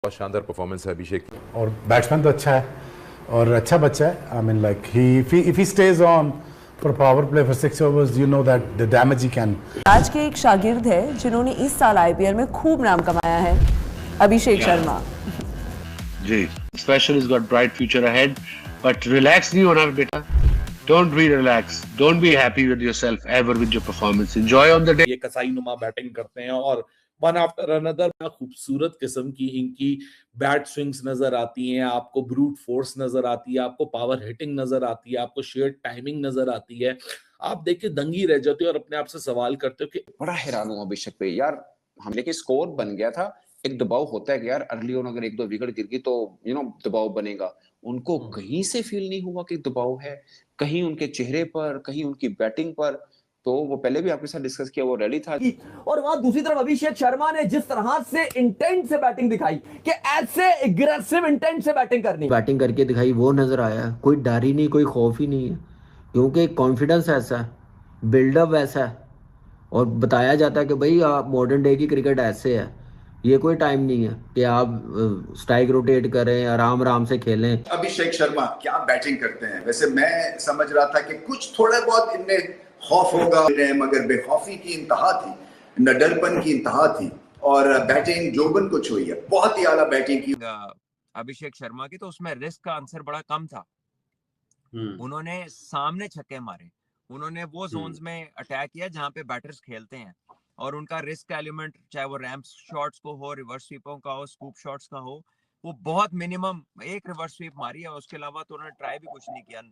बहुत शानदार परफॉर्मेंस है अभिषेक। और बैट्समैन तो अच्छा है और अच्छा बच्चा है। I mean like if he stage on for power play for 6 overs, you know that the damage he can. आज के एक शागिर्द है जिन्होंने इस साल आईपीएल में खूब नाम कमाया है, Abhishek Sharma ji. Special is got bright future ahead, but relax नहीं होना बेटा। Don't be relax, don't be happy with yourself ever with your performance. Enjoy on the day. ये कसाई नुमा बैटिंग करते हैं और वन आफ्टर अनदर खूबसूरत किस्म की इनकी बैट स्विंग्स नजर आती हैं, आपको ब्रूट फोर्स नजर आती है, आपको पावर हिटिंग नजर आती है, आपको शेयर टाइमिंग नजर आती है। आप देखिए दंगी रह जाते हो और अपने आप से सवाल करते हो कि बड़ा हैरान हूं अभिषेक पे यार। हम लेके स्कोर बन गया था, एक दबाव होता है कि यार अर्ली ऑन अगर एक दो विकेट गिर गई तो दबाव बनेगा। उनको कहीं से फील नहीं हुआ कि दबाव है, कहीं उनके चेहरे पर, कहीं उनकी बैटिंग पर। तो वो पहले भी आपके साथ डिस्कस किया, वो रैली था। और वहां दूसरी तरफ अभिषेक शर्मा ने जिस तरह से इंटेंट से बैटिंग दिखाई कि ऐसे एग्रेसिव इंटेंट से बैटिंग बैटिंग करके दिखाई, वो नजर आया। कोई डर ही नहीं, कोई खौफ ही नहीं है, क्योंकि कॉन्फिडेंस ऐसा है, बिल्डअप ऐसा है और बताया जाता है कि भाई आप मॉडर्न डे की क्रिकेट ऐसे है। ये कोई टाइम नहीं है कि आप स्ट्राइक रोटेट करें, आराम आराम से खेलें। अभिषेक शर्मा क्या बैटिंग करते हैं। वैसे मैं समझ रहा था कि कुछ थोड़ा बहुत इनमें खौफ होगा, मगर बेखौफी की इंतहा थी, नडरपन की इंतहा थी और बैटिंग जोबन को छुई है। बहुत ही आला बैटिंग की अभिषेक शर्मा की। तो उसमें रिस्क का आंसर बड़ा कम था। उन्होंने सामने छक्के मारे, उन्होंने वो जोन्स में अटैक किया जहां पे बैटर्स खेलते हैं, और उनका रिस्क एलिमेंट चाहे वो रैम्प शॉट्स को हो, रिवर्स स्वीपों का हो, स्कूप शॉट्स का हो, वो बहुत मिनिमम एक रिवर्स स्वीप मारी है। उसके अलावा तो उन्होंने ट्राई भी कुछ नहीं किया,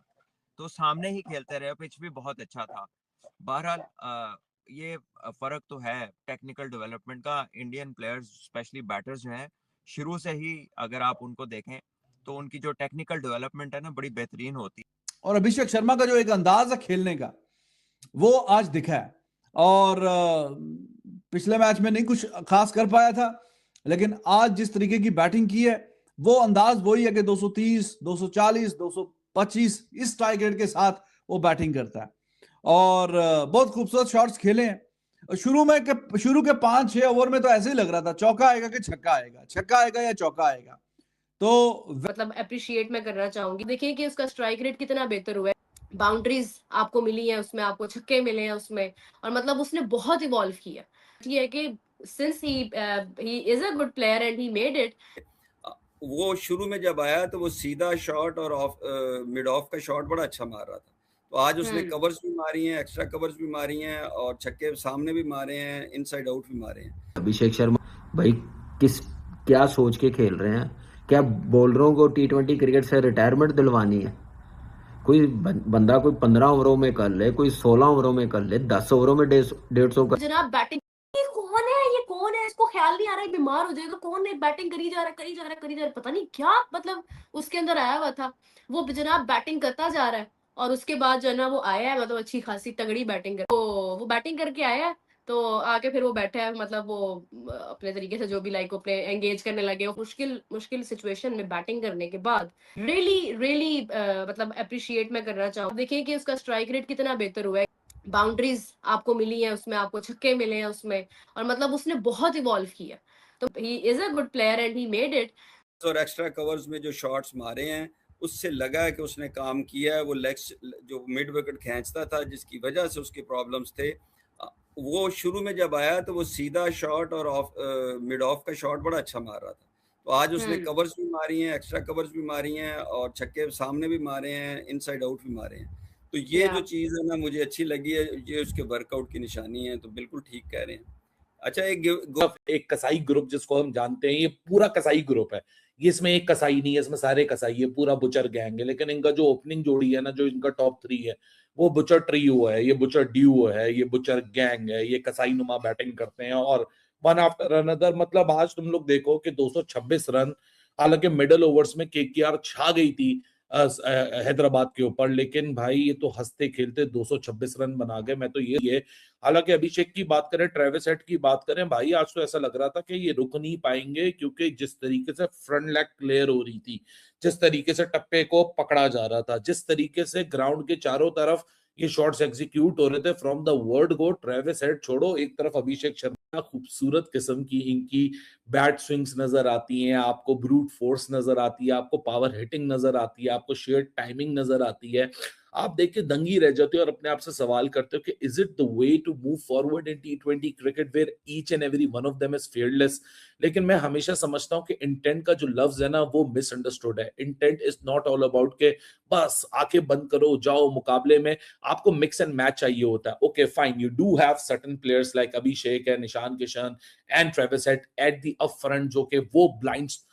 तो सामने ही खेलते रहे। पिच भी बहुत अच्छा था। बहरहाल ये फर्क तो है टेक्निकल डेवलपमेंट का। इंडियन प्लेयर्स स्पेशली बैटर्स जो हैं, शुरू से ही अगर आप उनको देखें तो उनकी जो टेक्निकल डेवलपमेंट है ना, बड़ी बेहतरीन होती है। और अभिषेक शर्मा का जो एक अंदाज है खेलने का, वो आज दिखा है। और पिछले मैच में नहीं कुछ खास कर पाया था, लेकिन आज जिस तरीके की बैटिंग की है, वो अंदाज वही है कि 230, 240, 225 इस स्ट्राइक रेट के साथ वो बैटिंग करता है। और बहुत खूबसूरत शॉट्स खेले हैं। शुरू के 5-6 ओवर में तो ऐसे ही लग रहा था चौका आएगा कि छक्का आएगा, छक्का आएगा या चौका आएगा। तो मतलब अप्रिशिएट मैं करना चाहूंगी, देखिए कि उसका स्ट्राइक रेट कितना बेहतर हुआ है। बाउंड्रीज आपको मिली है, उसमें आपको छक्के मिले हैं उसमें, और मतलब उसने बहुत इवॉल्व किया। ये है कि since he is a good player and he made it. वो शुरू में जब आया तो वो सीधा शॉट और ऑफ मिड ऑफ का शॉट बड़ा अच्छा मार रहा था। तो आज उसने कवर्स भी मारी हैं, एक्स्ट्रा कवर्स भी मारी हैं और छक्के सामने भी मारे हैं, इनसाइड आउट भी मारे हैं। अभिषेक शर्मा भाई क्या सोच के खेल रहे हैं? क्या बॉलरों को T20 क्रिकेट से रिटायरमेंट दिलवानी है? कोई बंदा कोई 15 ओवरों में कर ले, कोई 16 ओवरों में कर ले, 10 ओवरों में 150 का। जनाब बैटिंग ये कौन है, इसको ख्याल नहीं आ रहा है, बीमार हो जाएगा, कौन है बैटिंग करी जा रहा है, पता नहीं क्या मतलब उसके अंदर आया हुआ था। वो जनाब बैटिंग करता जा रहा है और उसके बाद जो है ना वो आया है, मतलब अच्छी खासी तगड़ी बैटिंग तो वो बैटिंग करके आया है, तो आके फिर वो बैठा है, मतलब वो अपने तरीके से जो भी लाइक अपने एंगेज करने लगे। मुश्किल सिचुएशन में बैटिंग करने के बाद रियली मतलब अप्रिशिएट मैं करना चाहूँ। देखिए कि उसका स्ट्राइक रेट कितना बेहतर हुआ है। बाउंड्रीज आपको मिली है, उसमें आपको छक्के मिले हैं उसमें, और मतलब उसने बहुत इवॉल्व किया। तो he is a good player and he made it. और एक्स्ट्रा कवर्स में जो शॉट्स मारे हैं, उससे लगा है कि उसने काम किया है। वो लेग्स जो मिड विकेट खींचता था, जिसकी वजह से उसके प्रॉब्लम्स थे, वो शुरू में जब आया तो वो सीधा शॉट और मिड ऑफ का शॉट बड़ा अच्छा मार रहा था। तो आज उसने कवर्स भी मारी हैं, एक्स्ट्रा कवर्स भी मारी हैं और छक्के सामने भी मारे हैं, इनसाइड आउट भी मारे हैं। तो ये जो चीज़ है ना, मुझे अच्छी लगी है, ये उसके वर्कआउट की निशानी है। तो बिल्कुल ठीक कह रहे हैं। अच्छा, एक कसाई ग्रुप जिसको हम जानते हैं, ये पूरा कसाई ग्रुप है। ये इसमें एक कसाई नहीं है, इसमें सारे कसाई है, पूरा बुचर गैंग है। लेकिन इनका जो ओपनिंग जोड़ी है ना, जो इनका टॉप 3 है, वो बुचर ट्रियो है, ये बुचर ड्यूओ है, ये बुचर गैंग है। ये कसाई नुमा बैटिंग करते हैं और वन आफ्टर अनदर, मतलब आज तुम लोग देखो कि 226 रन, हालांकि मिडल ओवर्स में केकेआर छा गई थी हैदराबाद के ऊपर, लेकिन भाई ये तो हंसते खेलते 226 रन बना गए। मैं तो ये हालांकि अभिषेक की बात करें, ट्रेविस हेड की बात करें, भाई आज तो ऐसा लग रहा था कि ये रुक नहीं पाएंगे, क्योंकि जिस तरीके से फ्रंट लेग क्लियर हो रही थी, जिस तरीके से टप्पे को पकड़ा जा रहा था, जिस तरीके से ग्राउंड के चारों तरफ ये शॉट्स एग्जीक्यूट हो रहे थे from the word go. Travis head छोड़ो, एक तरफ अभिषेक शर्मा, खूबसूरत किस्म की इनकी बैट स्विंग्स नजर आती हैं, आपको ब्रूट फोर्स नजर आती है, आपको पावर हिटिंग नजर आती है, आपको शेयर टाइमिंग नजर आती है। आप देख के दंगी रह जाते हो और अपने आप से सवाल करते हो कि is it the way to move forward in T20 cricket where each and every one of them is fearless। लेकिन मैं हमेशा समझता हूं कि इंटेंट का जो लफ्ज है ना वो मिसअंडरस्टूड है। Intent is not all about के बस आके बंद करो जाओ मुकाबले में, आपको मिक्स एंड मैच चाहिए होता है। Okay fine, you do have certain players like Abhishek है, Ishan Kishan and Travis Head at the up front जो कि वो ब्लाइंड्स,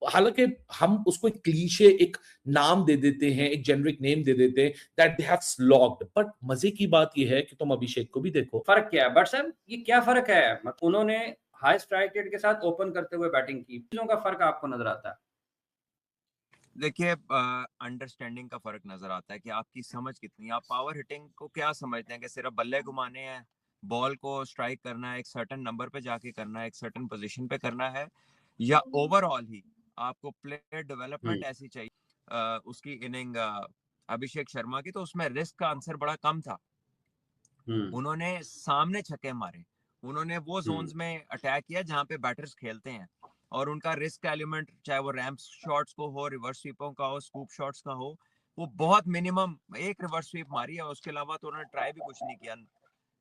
हालांकि हम उसको एक क्लीशे एक नाम दे देते हैं, एक जेनरिक नेम दे देते हैं दैट दे हैव स्लॉग्ड, बट मजे की बात यह है कि तुम अभिषेक को भी देखो। फर्क क्या है बट सर, ये क्या फर्क है? उन्होंने हाई स्ट्राइक रेट के साथ ओपन करते हुए बैटिंग की, चीजों का फर्क आपको नजर आता है? देखिए, अंडरस्टैंडिंग का फर्क नजर आता है कि आपकी समझ कितनी, आप पावर हिटिंग को क्या समझते हैं कि सिर्फ बल्ले घुमाने हैं, बॉल को स्ट्राइक करना है, एक सर्टेन नंबर पे जाके करना है, एक सर्टेन पोजीशन पे करना है, या ओवरऑल ही आपको प्लेयर डेवलपमेंट ऐसी चाहिए। उसकी इनिंग अभिषेक शर्मा की, तो उसमें रिस्क का आंसर बड़ा कम था। उन्होंने सामने छक्के मारे, उन्होंने वो जोन्स में अटैक किया जहां पे बैटर्स खेलते हैं, और उनका रिस्क एलिमेंट चाहे वो रैम्प शॉट्स को हो, रिवर्स स्वीपों का हो, स्कूप शॉट्स का हो, वो बहुत मिनिमम एक रिवर्स स्वीप मारी है, उसके अलावा तो उन्होंने ट्राई भी कुछ नहीं किया,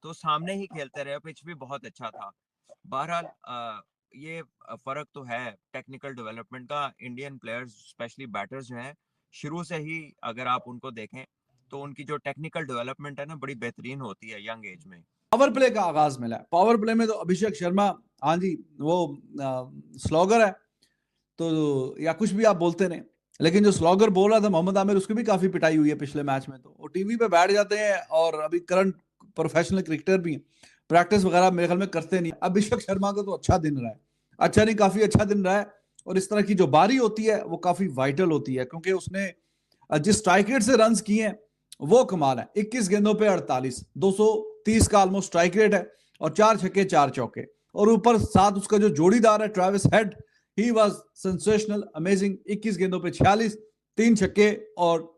तो सामने ही खेलते रहे। पिच भी बहुत अच्छा था। बहरहाल ये फर्क तो है टेक्निकल डेवलपमेंट का। इंडियन प्लेयर्स स्पेशली बैटर्स जो हैं, शुरू से ही अगर आप उनको देखें तो उनकी जो टेक्निकल डेवलपमेंट है ना बड़ी बेहतरीन होती है यंग एज में। पावर प्ले का आगाज मिला है। पावर प्ले में तो अभिषेक शर्मा, हाँ जी, वो स्लॉगर है तो या कुछ भी आप बोलते नहीं, लेकिन जो स्लॉगर बोल रहा था मोहम्मद आमिर, उसकी भी काफी पिटाई हुई है पिछले मैच में। तो वो टीवी पे बैठ जाते हैं और अभी करंट प्रोफेशनल क्रिकेटर भी प्रैक्टिस वगैरह मेरे ख्याल में करते नहीं। अभिषेक शर्मा का तो अच्छा दिन रहा है, अच्छा नहीं काफी अच्छा दिन रहा है, और इस तरह की जो बारी होती है वो काफी वाइटल होती है, क्योंकि उसने जिस स्ट्राइक रेट से रन्स किए हैं वो कमाल है। 21 गेंदों पे 48, 230 का ऑलमोस्ट स्ट्राइक रेट है, और 4 छक्के 4 चौके, और ऊपर साथ उसका जो जोड़ीदार है Travis head, he was sensational, amazing. 21 गेंदों पे 46, 3 छक्के और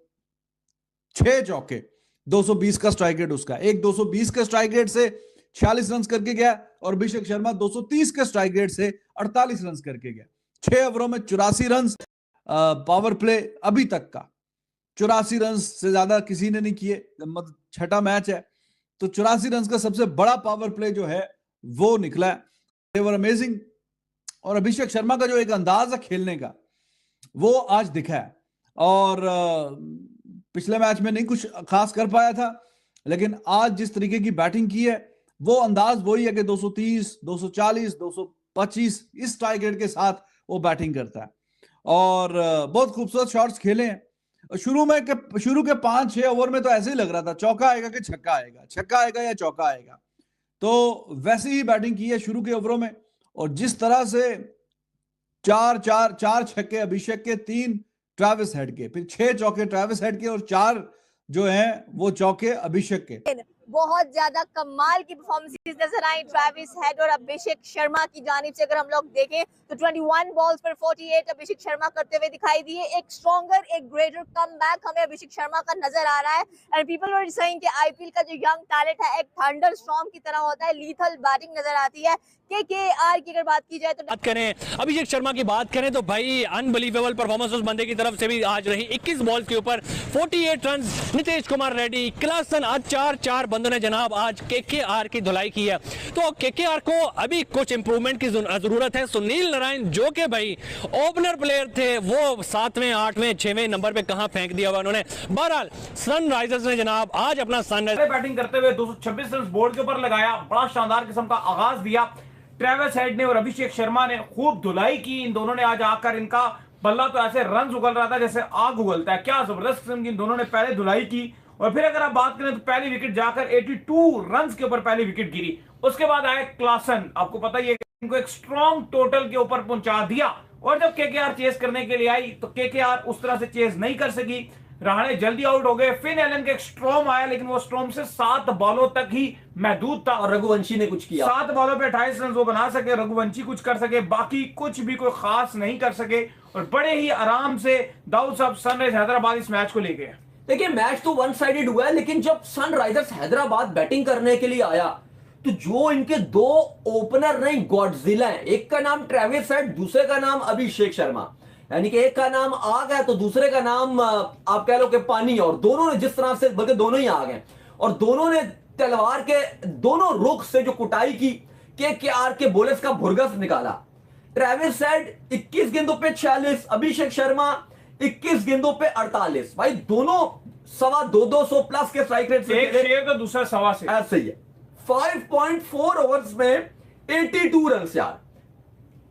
6 चौके, 220 का स्ट्राइक रेट उसका। एक 220 के स्ट्राइक रेट से 46 रन करके गया, और अभिषेक शर्मा 230 के स्ट्राइक रेट से 48 रन करके गया। 6 ओवरों में 84 रन पावर प्ले अभी तक का। 84 रन से ज्यादा किसी ने नहीं किए, मतलब छठा मैच है तो 84 रन का सबसे बड़ा पावर प्ले जो है वो निकला है। दे वर अमेजिंग। और अभिषेक शर्मा का जो एक अंदाज है खेलने का वो आज दिखा है, और पिछले मैच में नहीं कुछ खास कर पाया था, लेकिन आज जिस तरीके की बैटिंग की है वो अंदाज वही है कि 230, 240, 225 इस स्ट्राइक रेट के साथ वो बैटिंग करता है, और बहुत खूबसूरत शॉट्स खेले हैं। शुरू के 5-6 ओवर में तो ऐसे ही लग रहा था चौका आएगा कि छक्का आएगा, छक्का आएगा या चौका आएगा, तो वैसे ही बैटिंग की है शुरू के ओवरों में। और जिस तरह से 4 छक्के अभिषेक के, 3 ट्रेविस हेड के, फिर 6 चौके ट्रेविस हेड के, और 4 जो हैं वो चौके अभिषेक के। बहुत ज्यादा कमाल की परफॉर्मेंसेस नजर आई ट्रेविस हेड और अभिषेक शर्मा की जानिब से। अगर हम लोग देखें तो 21 बॉल्स पर 48 अभिषेक शर्मा करते हुए दिखाई दिए। एक स्ट्रॉन्गर, एक ग्रेटर कमबैक हमें अभिषेक शर्मा का नजर आ रहा है। एंड पीपल वर सेइंग कि आईपीएल का जो यंग टैलेंट है एक थंडर स्टॉर्म की तरह होता है, लीथल बैटिंग नजर आती है। केकेआर की अगर बात की जाए तो बात करें अभिषेक शर्मा की बात करें तो भाई अनबिलीवेबल परफॉर्मेंस उस बंदे की तरफ से भी आज रही। 21 बॉल के ऊपर 48 रन। नीतीश कुमार रेड्डी, क्लासन, आज 4 बंदों ने जनाब आज केकेआर की धुलाई की है। तो केकेआर को अभी कुछ इंप्रूवमेंट की जरूरत है। सुनील नारायण जो कि भाई ओपनर प्लेयर थे, वो 7वें, 8वें, 6वें नंबर पे कहां फेंक दिया हुआ उन्होंने। बहरहाल सनराइजर्स ने जनाब आज अपना सनराइजर्स बैटिंग करते हुए 226 रन बोर्ड के ऊपर लगाया, बड़ा शानदार किस्म का आगाज दिया। ट्रेविस हेड ने और अभिषेक शर्मा ने खूब धुलाई की। इन दोनों ने आज आकर इनका बल्ला तो ऐसे रन उगल रहा था जैसे आग उगलता है। क्या जबरदस्त किस्म की इन दोनों ने पहले धुलाई की, और फिर अगर आप बात करें तो पहली विकेट जाकर 82 रन के ऊपर पहली विकेट गिरी। उसके बाद आए क्लासन, आपको पता ही है इनको एक स्ट्रॉन्ग टोटल के ऊपर पहुंचा दिया। और जब केकेआर चेस करने के लिए आई तो केकेआर उस तरह से चेस नहीं कर सकी, रहाणे जल्दी आउट हो गए। फिन एलन का एक स्ट्रॉम आया, लेकिन वो स्ट्रॉम से 7 बॉलों तक ही महदूद था। और रघुवंशी ने कुछ किया, 7 बॉलों पे 28 रन वो बना सके, रघुवंशी कुछ कर सके, बाकी कुछ भी कोई खास नहीं कर सके। और बड़े ही आराम से दाऊद साहब सनराइज हैदराबाद इस मैच को ले गए। देखिए मैच तो वन साइडेड हुआ है, लेकिन जब सनराइजर्स हैदराबाद बैटिंग करने के लिए आया तो जो इनके दो ओपनर नहीं गॉडजिला हैं, एक का नाम ट्रेविस हेड, दूसरे का नाम अभिषेक शर्मा, यानी कि एक का नाम आग है तो दूसरे का नाम आप कह लो कि पानी, और दोनों ने जिस तरह से, बल्कि दोनों ही आग हैं, और दोनों ने तलवार के दोनों रुख से जो कुटाई की केकेआर के बॉलर्स का भुरगस निकाला। ट्रेविस हेड 21 गेंदों पे 46, अभिषेक शर्मा 21 गेंदों पे 48। भाई दोनों 250 प्लस के स्ट्राइक रेट से, एक शेर तो दूसरा सवा से, ऐसे ही है। 5.4 ओवर्स में 82 रन यार,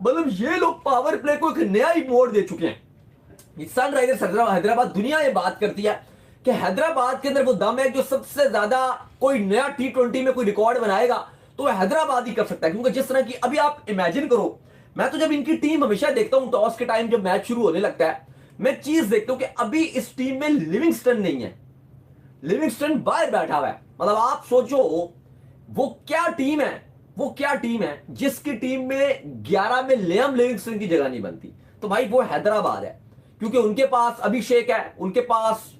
मतलब ये लोग पावर प्ले को एक नया ही मोड़ दे चुके हैं। सनराइजर्स हैदराबाद, दुनिया ये बात करती है कि हैदराबाद के अंदर वो दम है जो सबसे ज्यादा कोई नया T20 में कोई रिकॉर्ड बनाएगा तो हैदराबाद ही कर सकता है, क्योंकि जिस तरह की अभी आप इमेजिन करो, मैं तो जब इनकी टीम हमेशा देखता हूं टॉस के टाइम जब मैच शुरू होने लगता है, मैं चीज देखता हूं कि अभी इस टीम में लिविंगस्टन नहीं है, लिविंगस्टन बाहर बैठा हुआ है। मतलब आप सोचो वो क्या टीम है, वो क्या टीम है जिसकी टीम में 11 में लियाम लिविंगस्टन की जगह नहीं बनती। तो भाई वो हैदराबाद है, क्योंकि उनके पास अभिषेक है, उनके पास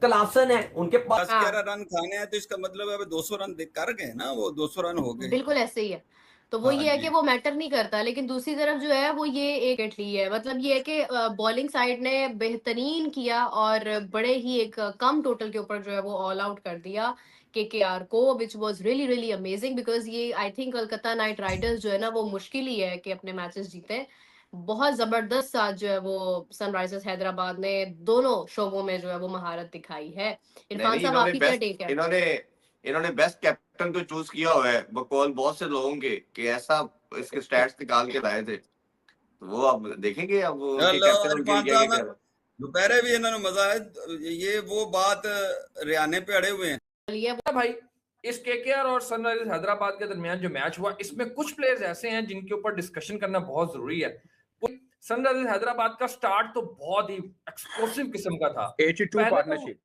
क्लासन है, उनके पास 11 रन खाने हैं, तो इसका मतलब है 200 रन कर गए ना, वो 200 रन हो गए। बिल्कुल ऐसे ही है। तो वो ये है कि वो मैटर नहीं करता, लेकिन दूसरी तरफ जो है वो ये एक ली है, मतलब ये है कि बॉलिंग साइड ने बेहतरीन किया और बड़े ही एक कम टोटल के ऊपर जो है वो ऑल आउट कर दिया केकेआर को, which was really really amazing, because ये I think Kolkata Knight Riders जो है ना वो मुश्किल ही है कि अपने मैचेस जीते। बहुत जबरदस्त साथ जो है वो सनराइजर्स हैदराबाद ने दोनों शोबों में जो है वो महारत दिखाई है। इरफान साहब आपकी क्या टेक है? इन्होंने बेस्ट कैप्टन को चूज किया हुआ है बकौल बहुत से लोगों के, कि ऐसा इसके स्टैट्स निकाल के लाए थे, तो वो अब देखेंगे अब दोपहरे भी इन्होंने मजा है, ये वो बात रियाने पे अड़े हुए हैं भाई। इस केकेआर और सनराइजर्स हैदराबाद के दरमियान जो मैच हुआ, इसमें कुछ प्लेयर्स ऐसे हैं जिनके ऊपर डिस्कशन करना बहुत जरूरी है। सनराइजर्स हैदराबाद का स्टार्ट तो बहुत ही एक्सप्लोसिव किस्म का था, 82 पार्टनरशिप।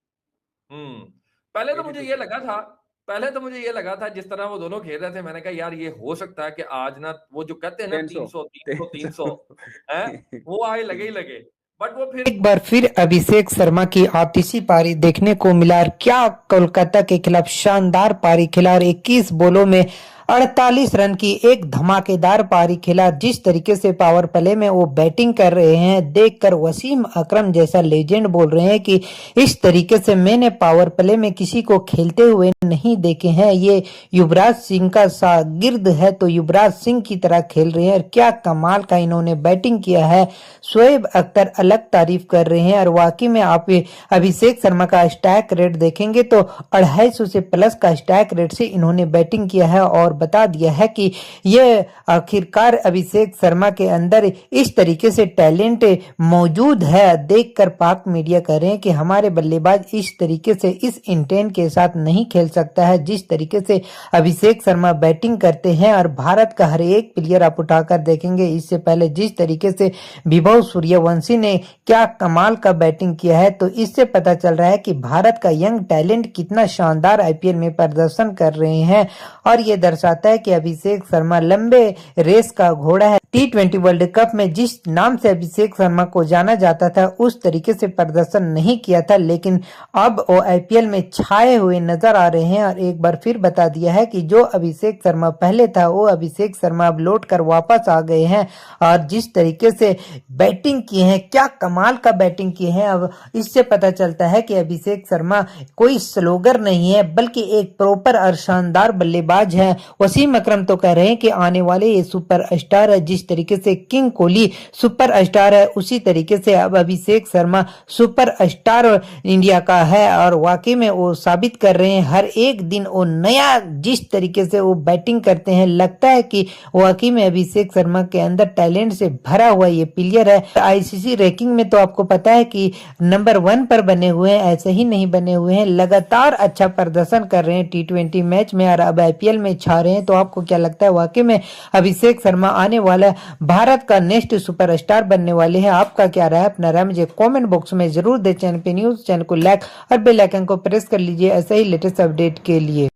पहले तो मुझे ये लगा था जिस तरह वो दोनों खेल रहे थे, मैंने कहा यार ये हो सकता है कि आज ना वो जो कहते हैं ना 300 है वो आए लगे ही लगे, बट वो फिर एक बार फिर अभिषेक शर्मा की आतिशी पारी देखने को मिला। क्या कोलकाता के खिलाफ शानदार पारी खेला और 21 बॉलों में 48 रन की एक धमाकेदार पारी खेला। जिस तरीके से पावर प्ले में वो बैटिंग कर रहे हैं, देखकर वसीम अकरम जैसा लेजेंड बोल रहे हैं कि इस तरीके से मैंने पावर प्ले में किसी को खेलते हुए नहीं देखे हैं। ये युवराज सिंह का शागिर्द है तो युवराज सिंह की तरह खेल रहे हैं और क्या कमाल का इन्होंने बैटिंग किया है। शोएब अख्तर अलग तारीफ कर रहे हैं और वाकई में आप अभिषेक शर्मा का स्ट्राइक रेट देखेंगे तो 250 से प्लस का स्ट्राइक रेट से इन्होंने बैटिंग किया है और बता दिया है कि ये आखिरकार अभिषेक शर्मा के अंदर इस तरीके से टैलेंट मौजूद है। देखकर पाक मीडिया कह रहे हैं कि हमारे बल्लेबाज इस तरीके से इस इंटेंट के साथ नहीं खेल सकता है जिस तरीके से अभिषेक शर्मा बैटिंग करते हैं। और भारत का हर एक प्लेयर आप उठाकर देखेंगे, इससे पहले जिस तरीके से विभव सूर्यवंशी ने क्या कमाल का बैटिंग किया है, तो इससे पता चल रहा है कि भारत का यंग टैलेंट कितना शानदार आईपीएल में प्रदर्शन कर रहे हैं। और ये दर्शाता है कि अभिषेक शर्मा लंबे रेस का घोड़ा है। T20 वर्ल्ड कप में जिस नाम से अभिषेक शर्मा को जाना जाता था उस तरीके से प्रदर्शन नहीं किया था, लेकिन अब वो आईपीएल में छाए हुए नजर आ रहे हैं। और एक बार फिर बता दिया है कि जो अभिषेक शर्मा पहले था वो अभिषेक शर्मा अब लौट कर वापस आ गए हैं। और जिस तरीके से बैटिंग की है, क्या कमाल का बैटिंग की है, अब इससे पता चलता है कि अभिषेक शर्मा कोई स्लोगर नहीं है बल्कि एक प्रॉपर और शानदार बल्लेबाज है। वसीम अकरम तो कह रहे हैं कि आने वाले ये सुपर स्टार है। जिस तरीके से किंग कोहली सुपर स्टार है उसी तरीके से अब Abhishek Sharma super star India का है। और वाकई में वो साबित कर रहे हैं, हर एक दिन वो नया जिस तरीके से वो बैटिंग करते हैं, लगता है कि वाकई में अभिषेक शर्मा के अंदर टैलेंट से भरा हुआ ये प्लेयर है। आईसीसी रैंकिंग में तो आपको पता है कि नंबर 1 पर बने हुए हैं, ऐसे ही नहीं बने हुए हैं, लगातार अच्छा प्रदर्शन कर रहे हैं T20 मैच में और अब आईपीएल में छा रहे हैं। तो आपको क्या लगता है, वाकई में अभिषेक शर्मा आने वाला भारत का नेक्स्ट सुपरस्टार बनने वाले हैं? आपका क्या राय है? अपना राय मुझे कमेंट बॉक्स में जरूर दे। चैनल पे न्यूज चैनल को लाइक और बेल आइकन को प्रेस कर लीजिए ऐसे ही लेटेस्ट अपडेट के लिए।